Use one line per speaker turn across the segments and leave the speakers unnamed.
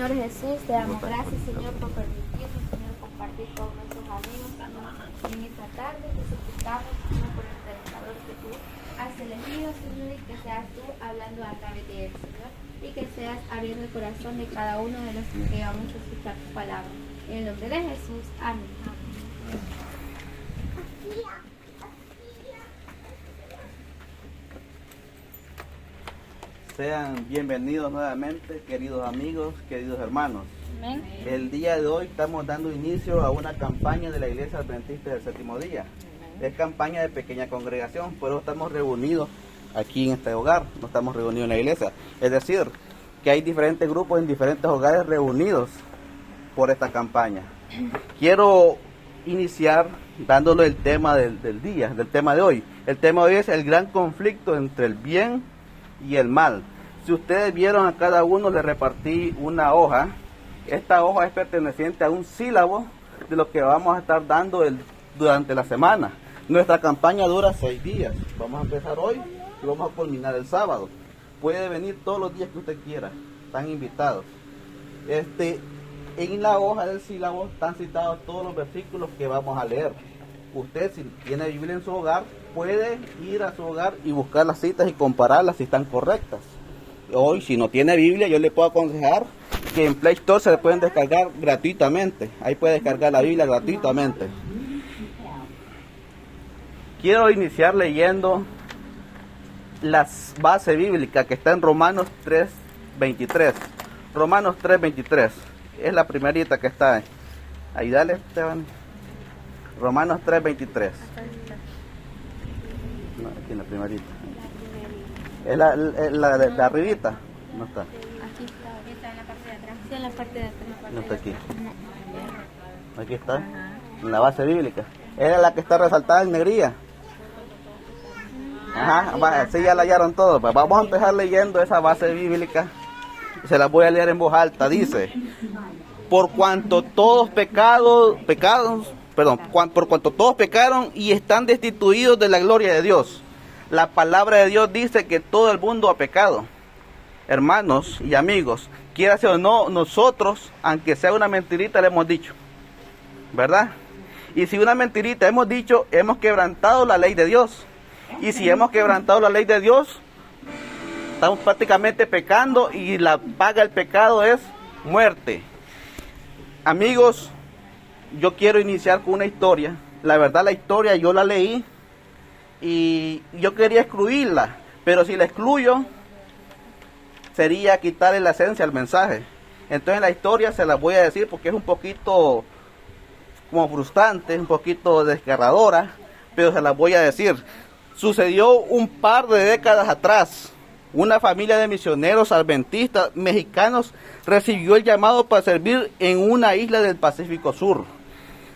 Señor Jesús, te damos gracias, Señor, por permitirnos, Señor, compartir con nuestros amigos, Señor, en esta tarde. Te suplicamos, Señor, por el predicador que tú has elegido, Señor, y que seas tú hablando a través de él, Señor, y que seas abriendo el corazón de cada uno de los que vamos a escuchar tu palabra. En el nombre de Jesús, amén.
Sean bienvenidos nuevamente, queridos amigos, queridos hermanos.
Amén.
El día de hoy estamos dando inicio a una campaña de la Iglesia Adventista del Séptimo Día. Es campaña de pequeña congregación, pero estamos reunidos aquí en este hogar, no estamos reunidos en la iglesia. Es decir, que hay diferentes grupos en diferentes hogares reunidos por esta campaña. Quiero iniciar dándole el tema del tema de hoy. El tema de hoy es el gran conflicto entre el bien y el mal. Si ustedes vieron, a cada uno le repartí una hoja. Esta hoja es perteneciente a un sílabo de lo que vamos a estar dando durante la semana. Nuestra campaña dura 6 días. Vamos a empezar hoy y vamos a culminar el sábado. Puede venir todos los días que usted quiera. Están invitados. En la hoja del sílabo están citados todos los versículos que vamos a leer. Usted, si tiene Biblia en su hogar, puede ir a su hogar y buscar las citas y compararlas si están correctas. Hoy, si no tiene Biblia, yo le puedo aconsejar que en Play Store se le pueden descargar gratuitamente. Ahí puede descargar la Biblia gratuitamente. Quiero iniciar leyendo la base bíblica que está en Romanos 3:23. Romanos 3:23. Es la primerita que está ahí. Ahí dale, Esteban. Romanos 3:23. No, aquí en la primerita. Es la de arribita. No está.
Aquí está en la parte de atrás. Sí, en la parte de atrás.
No está aquí. Aquí está. En la base bíblica. Era la que está resaltada en negrilla. Ajá, sí, ya la hallaron todo. Pues vamos a empezar leyendo esa base bíblica. Se la voy a leer en voz alta. Dice: por cuanto todos pecaron y están destituidos de la gloria de Dios. La palabra de Dios dice que todo el mundo ha pecado. Hermanos y amigos, quiera o no, nosotros, aunque sea una mentirita, le hemos dicho, ¿verdad? Y si una mentirita hemos dicho, hemos quebrantado la ley de Dios. Y si hemos quebrantado la ley de Dios, estamos prácticamente pecando, y la paga del pecado es muerte. Amigos, yo quiero iniciar con una historia. La verdad, la historia yo la leí y yo quería excluirla, pero si la excluyo sería quitarle la esencia al mensaje. Entonces la historia se la voy a decir porque es un poquito como frustrante, un poquito desgarradora, pero se la voy a decir. Sucedió un par de décadas atrás. Una familia de misioneros adventistas mexicanos recibió el llamado para servir en una isla del Pacífico Sur,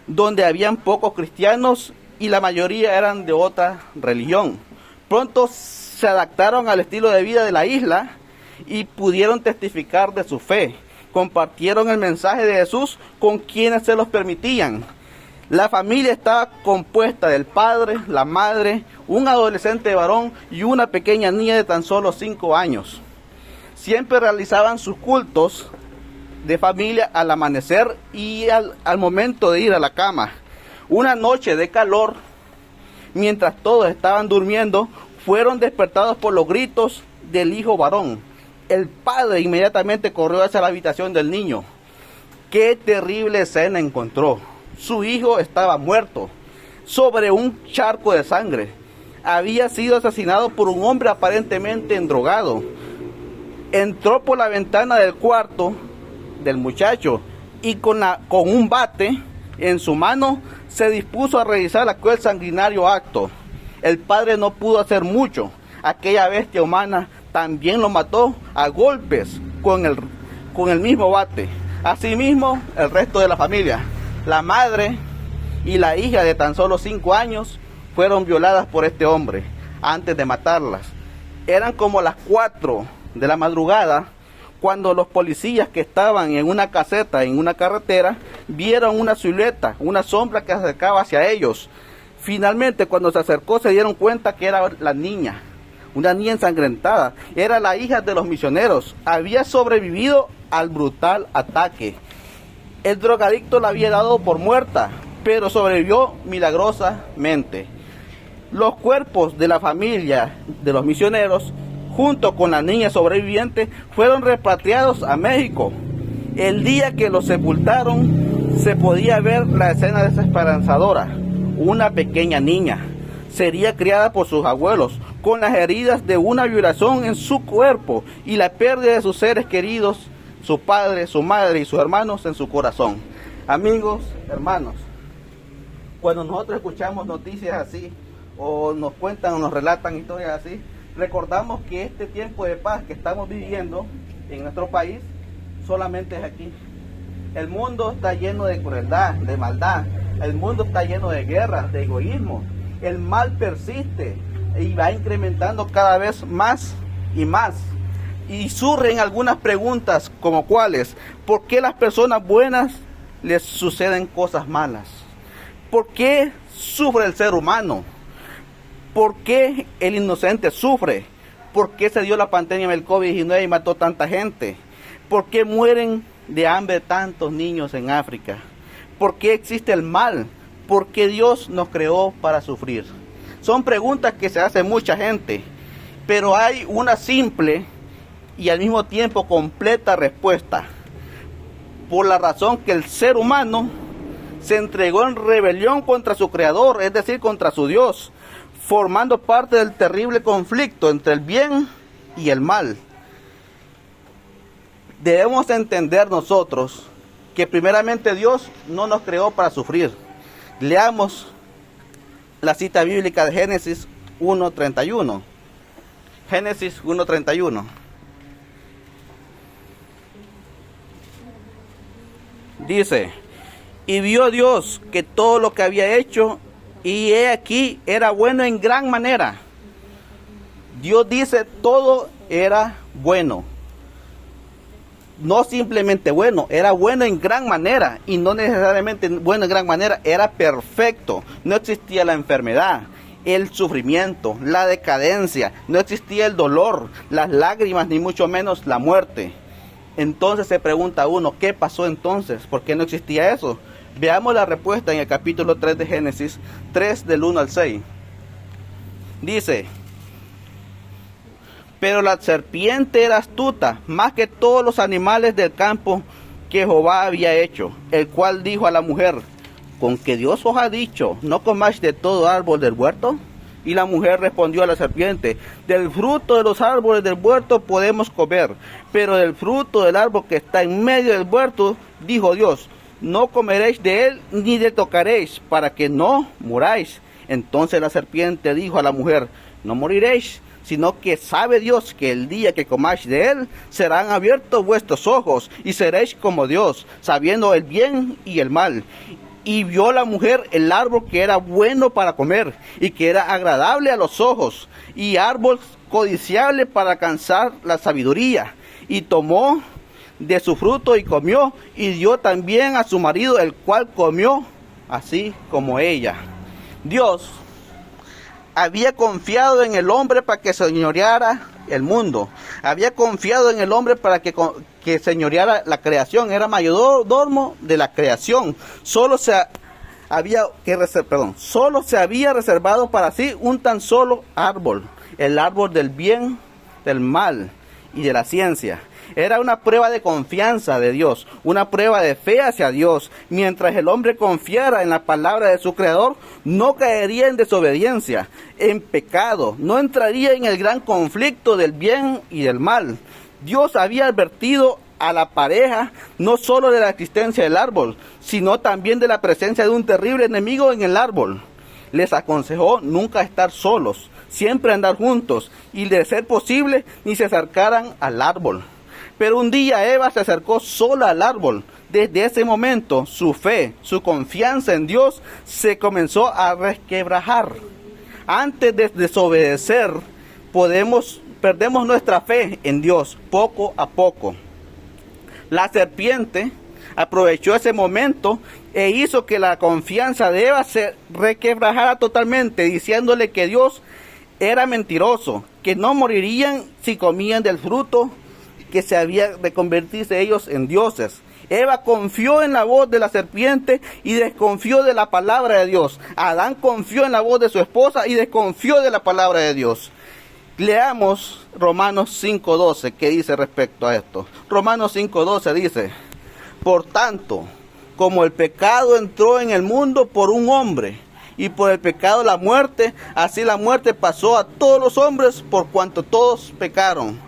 donde habían pocos cristianos y la mayoría eran de otra religión. Pronto se adaptaron al estilo de vida de la isla y pudieron testificar de su fe. Compartieron el mensaje de Jesús con quienes se los permitían. La familia estaba compuesta del padre, la madre, un adolescente varón y una pequeña niña de tan solo 5 años. Siempre realizaban sus cultos de familia al amanecer y al momento de ir a la cama. Una noche de calor, mientras todos estaban durmiendo, fueron despertados por los gritos del hijo varón. El padre inmediatamente corrió hacia la habitación del niño. ¡Qué terrible escena encontró! Su hijo estaba muerto, sobre un charco de sangre. Había sido asesinado por un hombre aparentemente endrogado. Entró por la ventana del cuarto del muchacho y con un bate en su mano se dispuso a realizar aquel sanguinario acto. El padre no pudo hacer mucho. Aquella bestia humana también lo mató a golpes con el mismo bate. Asimismo, el resto de la familia. La madre y la hija de tan solo 5 años fueron violadas por este hombre antes de matarlas. Eran como las 4 de la madrugada cuando los policías que estaban en una caseta, en una carretera, vieron una silueta, una sombra que se acercaba hacia ellos. Finalmente, cuando se acercó, se dieron cuenta que era la niña, una niña ensangrentada. Era la hija de los misioneros. Había sobrevivido al brutal ataque. El drogadicto la había dado por muerta, pero sobrevivió milagrosamente. Los cuerpos de la familia de los misioneros, junto con la niña sobreviviente, fueron repatriados a México. El día que los sepultaron, se podía ver la escena desesperanzadora. Una pequeña niña sería criada por sus abuelos, con las heridas de una violación en su cuerpo y la pérdida de sus seres queridos, su padre, su madre y sus hermanos en su corazón. Amigos, hermanos, cuando nosotros escuchamos noticias así, o nos cuentan o nos relatan historias así, recordamos que este tiempo de paz que estamos viviendo en nuestro país solamente es aquí. El mundo está lleno de crueldad, de maldad. El mundo está lleno de guerras, de egoísmo. El mal persiste y va incrementando cada vez más y más. Y surgen algunas preguntas como cuáles: ¿por qué las personas buenas les suceden cosas malas? ¿Por qué sufre el ser humano? ¿Por qué el inocente sufre? ¿Por qué se dio la pandemia del COVID-19 y mató tanta gente? ¿Por qué mueren de hambre tantos niños en África? ¿Por qué existe el mal? ¿Por qué Dios nos creó para sufrir? Son preguntas que se hace mucha gente, pero hay una simple y al mismo tiempo completa respuesta. Por la razón que el ser humano se entregó en rebelión contra su creador, es decir, contra su Dios, formando parte del terrible conflicto entre el bien y el mal. Debemos entender nosotros que primeramente Dios no nos creó para sufrir. Leamos la cita bíblica de Génesis 1:31. Génesis 1:31. Dice: y vio Dios que todo lo que había hecho, y he aquí, era bueno en gran manera. Dios dice, todo era bueno. No simplemente bueno, era bueno en gran manera, y no necesariamente bueno en gran manera, era perfecto. No existía la enfermedad, el sufrimiento, la decadencia, no existía el dolor, las lágrimas, ni mucho menos la muerte. Entonces se pregunta uno, ¿qué pasó entonces? ¿Por qué no existía eso? Veamos la respuesta en el capítulo 3 de Génesis, 3 del 1 al 6. Dice: pero la serpiente era astuta, más que todos los animales del campo que Jehová había hecho, el cual dijo a la mujer: ¿con que Dios os ha dicho, no comáis de todo árbol del huerto? Y la mujer respondió a la serpiente: del fruto de los árboles del huerto podemos comer, pero del fruto del árbol que está en medio del huerto, dijo Dios, no comeréis de él, ni le tocaréis, para que no muráis. Entonces la serpiente dijo a la mujer: no moriréis, sino que sabe Dios que el día que comáis de él, serán abiertos vuestros ojos, y seréis como Dios, sabiendo el bien y el mal. Y vio la mujer el árbol que era bueno para comer, y que era agradable a los ojos, y árbol codiciable para alcanzar la sabiduría. Y tomó de su fruto y comió, y dio también a su marido, el cual comió así como ella. Dios había confiado en el hombre para que señoreara el mundo. Había confiado en el hombre para que señoreara la creación. Era mayordomo de la creación. Solo se había reservado para sí un tan solo árbol, el árbol del bien, del mal y de la ciencia. Era una prueba de confianza de Dios, una prueba de fe hacia Dios. Mientras el hombre confiara en la palabra de su Creador, no caería en desobediencia, en pecado, no entraría en el gran conflicto del bien y del mal. Dios había advertido a la pareja no solo de la existencia del árbol, sino también de la presencia de un terrible enemigo en el árbol. Les aconsejó nunca estar solos, siempre andar juntos, y de ser posible ni se acercaran al árbol. Pero un día Eva se acercó sola al árbol. Desde ese momento su fe, su confianza en Dios se comenzó a resquebrajar. Antes de desobedecer, perdemos nuestra fe en Dios poco a poco. La serpiente aprovechó ese momento e hizo que la confianza de Eva se resquebrajara totalmente, diciéndole que Dios era mentiroso, que no morirían si comían del fruto que se había de convertirse ellos en dioses. Eva confió en la voz de la serpiente y desconfió de la palabra de Dios. Adán confió en la voz de su esposa y desconfió de la palabra de Dios. Leamos Romanos 5:12, ¿qué dice respecto a esto? Romanos 5:12 dice: por tanto, como el pecado entró en el mundo por un hombre, y por el pecado la muerte, así la muerte pasó a todos los hombres por cuanto todos pecaron.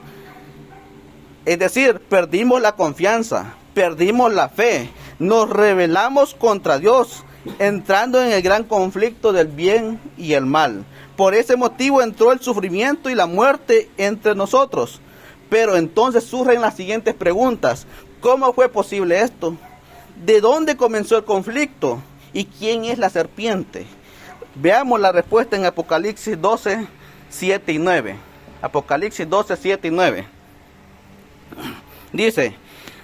Es decir, perdimos la confianza, perdimos la fe, nos rebelamos contra Dios, entrando en el gran conflicto del bien y el mal. Por ese motivo entró el sufrimiento y la muerte entre nosotros. Pero entonces surgen las siguientes preguntas. ¿Cómo fue posible esto? ¿De dónde comenzó el conflicto? ¿Y quién es la serpiente? Veamos la respuesta en Apocalipsis 12, 7 y 9. Apocalipsis 12, 7 y 9. Dice: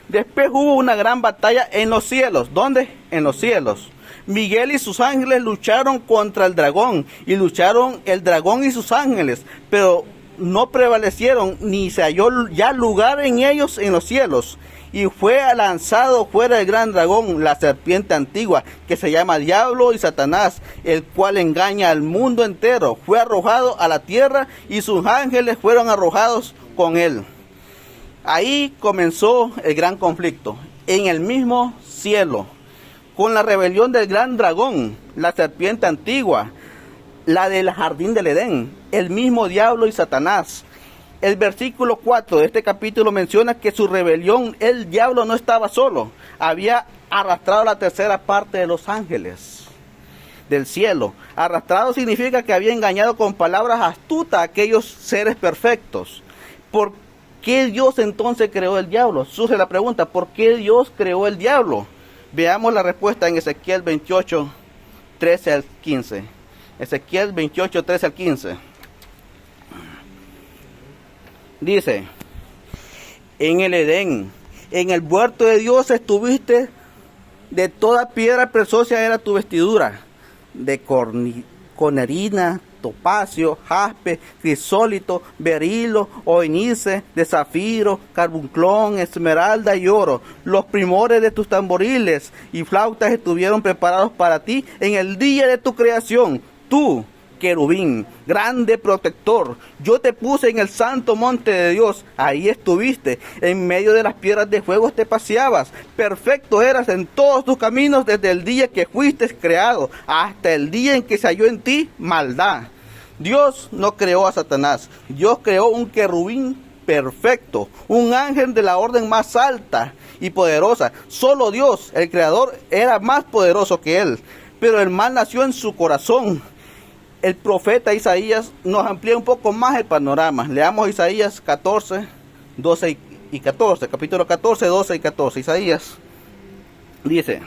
después hubo una gran batalla en los cielos. ¿Dónde? En los cielos. Miguel y sus ángeles lucharon contra el dragón, y lucharon el dragón y sus ángeles, pero no prevalecieron, ni se halló ya lugar en ellos en los cielos. Y fue lanzado fuera el gran dragón, la serpiente antigua, que se llama Diablo y Satanás, el cual engaña al mundo entero. Fue arrojado a la tierra, y sus ángeles fueron arrojados con él. Ahí comenzó el gran conflicto, en el mismo cielo, con la rebelión del gran dragón, la serpiente antigua, la del jardín del Edén, el mismo diablo y Satanás. El versículo 4 de este capítulo menciona que su rebelión, el diablo no estaba solo, había arrastrado la tercera parte de los ángeles del cielo. Arrastrado significa que había engañado con palabras astutas a aquellos seres perfectos. ¿Por qué Dios entonces creó el diablo? Surge la pregunta, ¿por qué Dios creó el diablo? Veamos la respuesta en Ezequiel 28, 13 al 15. Ezequiel 28, 13 al 15. Dice: en el Edén, en el huerto de Dios estuviste, de toda piedra preciosa era tu vestidura, de cornerina, topacio, jaspe, crisólito, berilo, onice, de zafiro, carbunclón, esmeralda y oro. Los primores de tus tamboriles y flautas estuvieron preparados para ti en el día de tu creación. Tú, querubín, grande protector, yo te puse en el santo monte de Dios, ahí estuviste, en medio de las piedras de fuego te paseabas, perfecto eras en todos tus caminos desde el día que fuiste creado, hasta el día en que se halló en ti maldad. Dios no creó a Satanás, Dios creó un querubín perfecto, un ángel de la orden más alta y poderosa. Solo Dios, el creador, era más poderoso que él, pero el mal nació en su corazón. El profeta Isaías nos amplía un poco más el panorama. Leamos Isaías 14, 12 y 14, capítulo 14, 12 y 14. Isaías dice: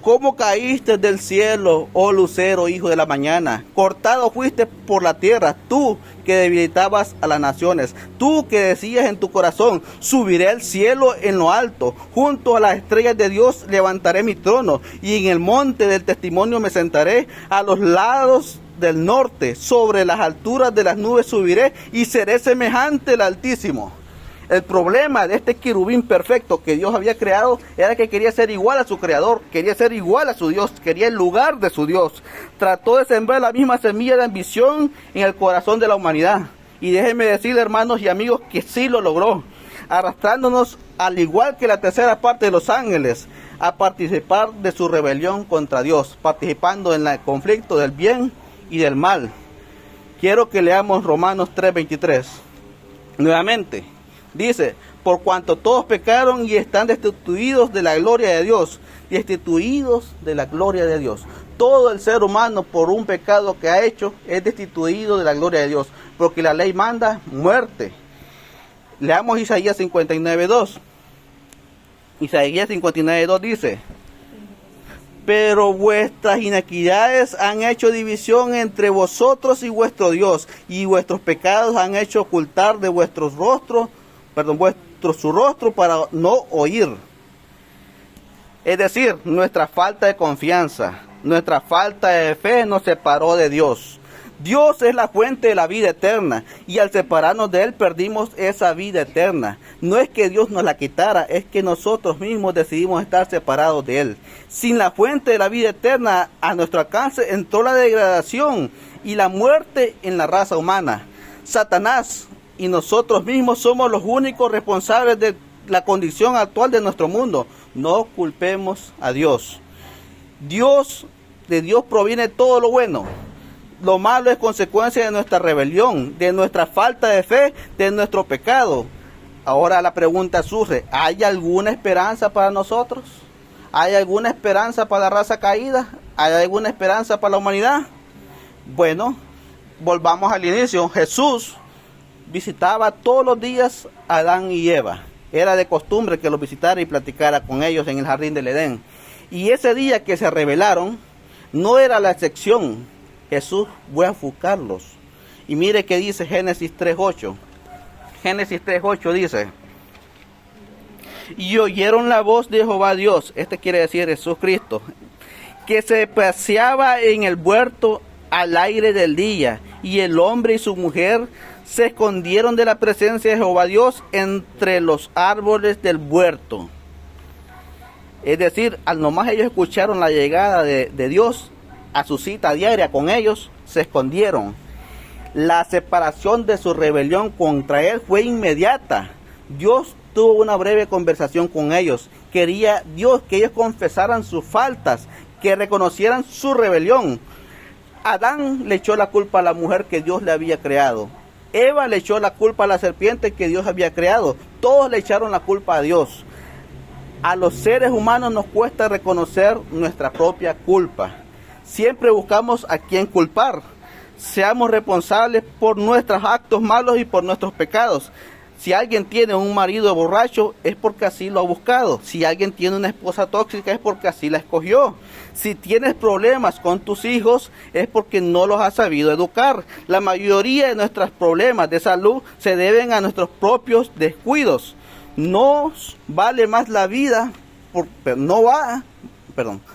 ¿cómo caíste del cielo, oh lucero, hijo de la mañana? Cortado fuiste por la tierra, tú que debilitabas a las naciones. Tú que decías en tu corazón: subiré al cielo en lo alto, junto a las estrellas de Dios levantaré mi trono, y en el monte del testimonio me sentaré, a los lados del norte, sobre las alturas de las nubes subiré, y seré semejante al Altísimo. El problema de este querubín perfecto que Dios había creado era que quería ser igual a su creador, quería ser igual a su Dios, quería el lugar de su Dios. Trató de sembrar la misma semilla de ambición en el corazón de la humanidad. Y déjenme decirle, hermanos y amigos, que sí lo logró, arrastrándonos, al igual que la tercera parte de los ángeles, a participar de su rebelión contra Dios, participando en el conflicto del bien y del mal. Quiero que leamos Romanos 3:23. Nuevamente. Dice: por cuanto todos pecaron y están destituidos de la gloria de Dios. Destituidos de la gloria de Dios. Todo el ser humano, por un pecado que ha hecho, es destituido de la gloria de Dios, porque la ley manda muerte. Leamos Isaías 59:2. Isaías 59:2 dice: pero vuestras iniquidades han hecho división entre vosotros y vuestro Dios, y vuestros pecados han hecho ocultar de vuestros rostros, su rostro para no oír. Es decir, nuestra falta de confianza, nuestra falta de fe nos separó de Dios. Dios es la fuente de la vida eterna y al separarnos de Él perdimos esa vida eterna. No es que Dios nos la quitara, es que nosotros mismos decidimos estar separados de Él. Sin la fuente de la vida eterna a nuestro alcance entró la degradación y la muerte en la raza humana. Satanás y nosotros mismos somos los únicos responsables de la condición actual de nuestro mundo. No culpemos a Dios. De Dios proviene todo lo bueno. Lo malo es consecuencia de nuestra rebelión, de nuestra falta de fe, de nuestro pecado. Ahora la pregunta surge, ¿hay alguna esperanza para nosotros? ¿Hay alguna esperanza para la raza caída? ¿Hay alguna esperanza para la humanidad? Bueno, volvamos al inicio. Jesús visitaba todos los días a Adán y Eva. Era de costumbre que los visitara y platicara con ellos en el jardín del Edén. Y ese día que se rebelaron, no era la excepción. Jesús fue a buscarlos. Y mire que dice Génesis 3:8. Génesis 3:8 dice: y oyeron la voz de Jehová Dios, este quiere decir Jesús Cristo, que se paseaba en el huerto al aire del día, y el hombre y su mujer se escondieron de la presencia de Jehová Dios entre los árboles del huerto. Es decir, al nomás ellos escucharon la llegada de Dios a su cita diaria con ellos, se escondieron. La separación de su rebelión contra Él fue inmediata. Dios tuvo una breve conversación con ellos. Quería Dios que ellos confesaran sus faltas, que reconocieran su rebelión. Adán le echó la culpa a la mujer que Dios le había creado. Eva le echó la culpa a la serpiente que Dios había creado. Todos le echaron la culpa a Dios. A los seres humanos nos cuesta reconocer nuestra propia culpa. Siempre buscamos a quién culpar. Seamos responsables por nuestros actos malos y por nuestros pecados. Si alguien tiene un marido borracho, es porque así lo ha buscado. Si alguien tiene una esposa tóxica, es porque así la escogió. Si tienes problemas con tus hijos, es porque no los has sabido educar. La mayoría de nuestros problemas de salud se deben a nuestros propios descuidos. Nos vale más la vida,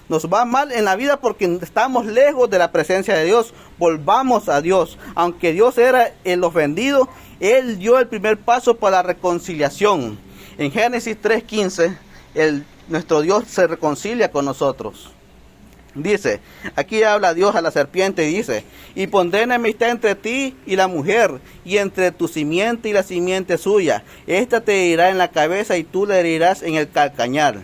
nos va mal en la vida porque estamos lejos de la presencia de Dios. Volvamos a Dios. Aunque Dios era el ofendido, Él dio el primer paso para la reconciliación. En Génesis 3:15, nuestro Dios se reconcilia con nosotros. Dice, aquí habla Dios a la serpiente y dice: y pondré enemistad entre ti y la mujer, y entre tu simiente y la simiente suya. Esta te herirá en la cabeza y tú le herirás en el calcañar.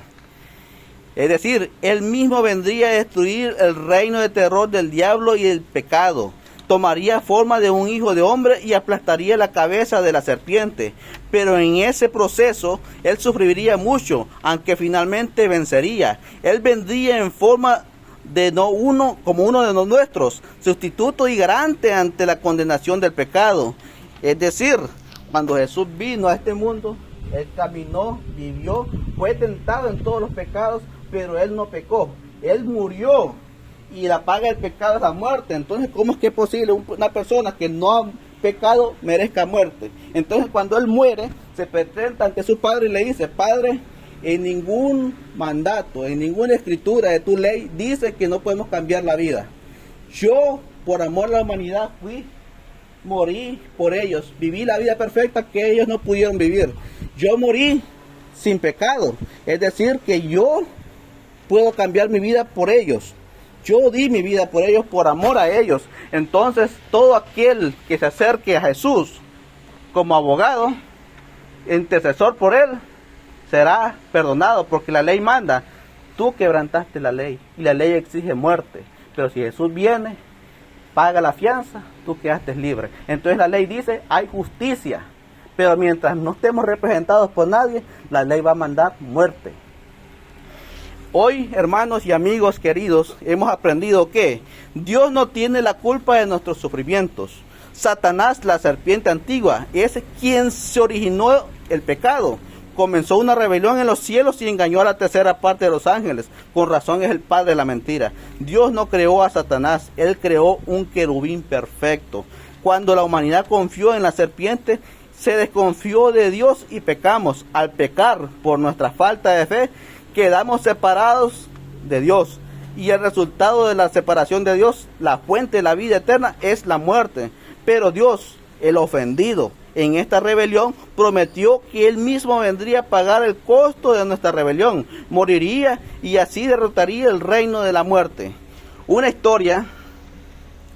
Es decir, Él mismo vendría a destruir el reino de terror del diablo y del pecado. Tomaría forma de un hijo de hombre y aplastaría la cabeza de la serpiente. Pero en ese proceso, Él sufriría mucho, aunque finalmente vencería. Él vendría en forma de como uno de los nuestros, sustituto y garante ante la condenación del pecado. Es decir, cuando Jesús vino a este mundo, Él caminó, vivió, fue tentado en todos los pecados, pero Él no pecó. Él murió y la paga del pecado es la muerte. Entonces, ¿cómo es que es posible una persona que no ha pecado merezca muerte? Entonces, cuando Él muere, se presenta ante su Padre y le dice: Padre, en ningún mandato, en ninguna escritura de tu ley dice que no podemos cambiar la vida. Yo, por amor a la humanidad, morí por ellos, viví la vida perfecta que ellos no pudieron vivir. Yo morí sin pecado, es decir, que yo puedo cambiar mi vida por ellos. Yo di mi vida por ellos, por amor a ellos. Entonces, todo aquel que se acerque a Jesús como abogado, intercesor por Él, será perdonado, porque la ley manda: tú quebrantaste la ley y la ley exige muerte. Pero si Jesús viene, paga la fianza, tú quedaste libre. Entonces la ley dice: hay justicia. Pero mientras no estemos representados por nadie, la ley va a mandar muerte. Hoy, hermanos y amigos queridos, hemos aprendido que Dios no tiene la culpa de nuestros sufrimientos. Satanás, la serpiente antigua, es quien se originó el pecado. Comenzó una rebelión en los cielos y engañó a la tercera parte de los ángeles. Con razón es el padre de la mentira. Dios no creó a Satanás, Él creó un querubín perfecto. Cuando la humanidad confió en la serpiente, se desconfió de Dios y pecamos. Al pecar por nuestra falta de fe, quedamos separados de Dios. Y el resultado de la separación de Dios, la fuente de la vida eterna, es la muerte. Pero Dios, el ofendido en esta rebelión, prometió que Él mismo vendría a pagar el costo de nuestra rebelión. Moriría y así derrotaría el reino de la muerte. Una historia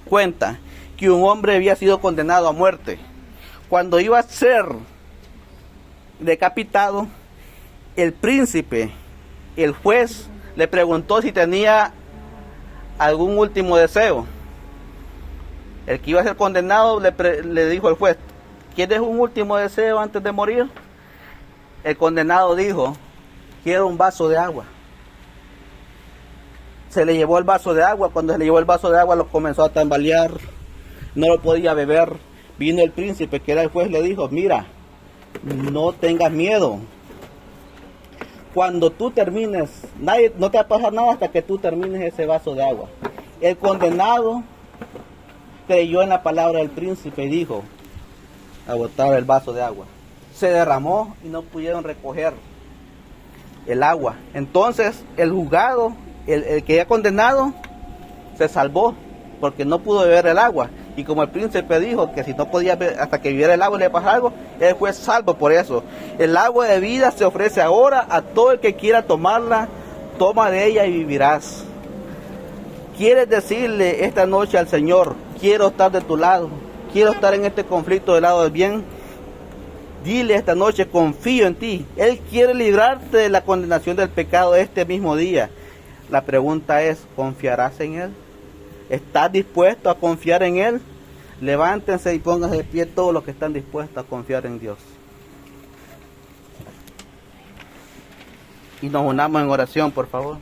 cuenta que un hombre había sido condenado a muerte. Cuando iba a ser decapitado, el príncipe, el juez, le preguntó si tenía algún último deseo. El que iba a ser condenado le dijo al juez: ¿quieres un último deseo antes de morir? El condenado dijo: quiero un vaso de agua. Se le llevó el vaso de agua. Cuando se le llevó el vaso de agua, lo comenzó a tambalear, no lo podía beber. Vino el príncipe, que era el juez, le dijo: mira, no tengas miedo. Cuando tú termines, no te va a pasar nada hasta que tú termines ese vaso de agua. El condenado creyó en la palabra del príncipe y dijo: a botar el vaso de agua. Se derramó y no pudieron recoger el agua. Entonces el juzgado, el que había condenado, se salvó porque no pudo beber el agua. Y como el príncipe dijo que si no podía beber hasta que viviera el agua le pasara algo, él fue salvo por eso. El agua de vida se ofrece ahora a todo el que quiera tomarla. Toma de ella y vivirás. ¿Quieres decirle esta noche al Señor: quiero estar de tu lado, quiero estar en este conflicto del lado del bien? Dile esta noche: confío en ti. Él quiere librarte de la condenación del pecado este mismo día. La pregunta es: ¿confiarás en Él? ¿Estás dispuesto a confiar en Él? Levántense y pónganse de pie todos los que están dispuestos a confiar en Dios. Y nos unamos en oración, por favor.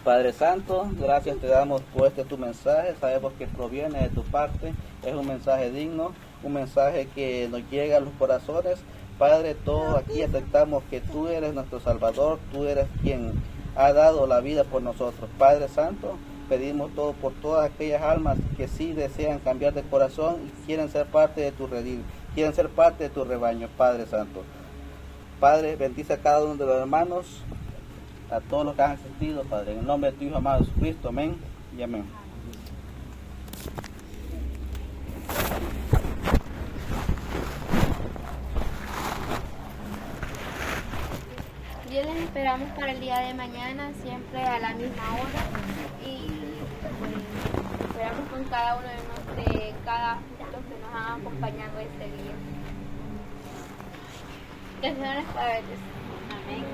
Padre Santo, gracias te damos por tu mensaje. Sabemos que proviene de tu parte. Es un mensaje digno, un mensaje que nos llega a los corazones. Padre, todos aquí aceptamos que tú eres nuestro Salvador, tú eres quien ha dado la vida por nosotros. Padre Santo, pedimos todo por todas aquellas almas que sí desean cambiar de corazón y quieren ser parte de tu redil, quieren ser parte de tu rebaño, Padre Santo. Padre, bendice a cada uno de los hermanos, a todos los que han asistido, Padre, en el nombre de tu Hijo amado Jesucristo, amén y amén.
Yo les esperamos para el día de mañana, siempre a la misma hora. Y pues, esperamos con cada uno de cada los que nos han acompañado este día. Que el Señor les pague. Amén.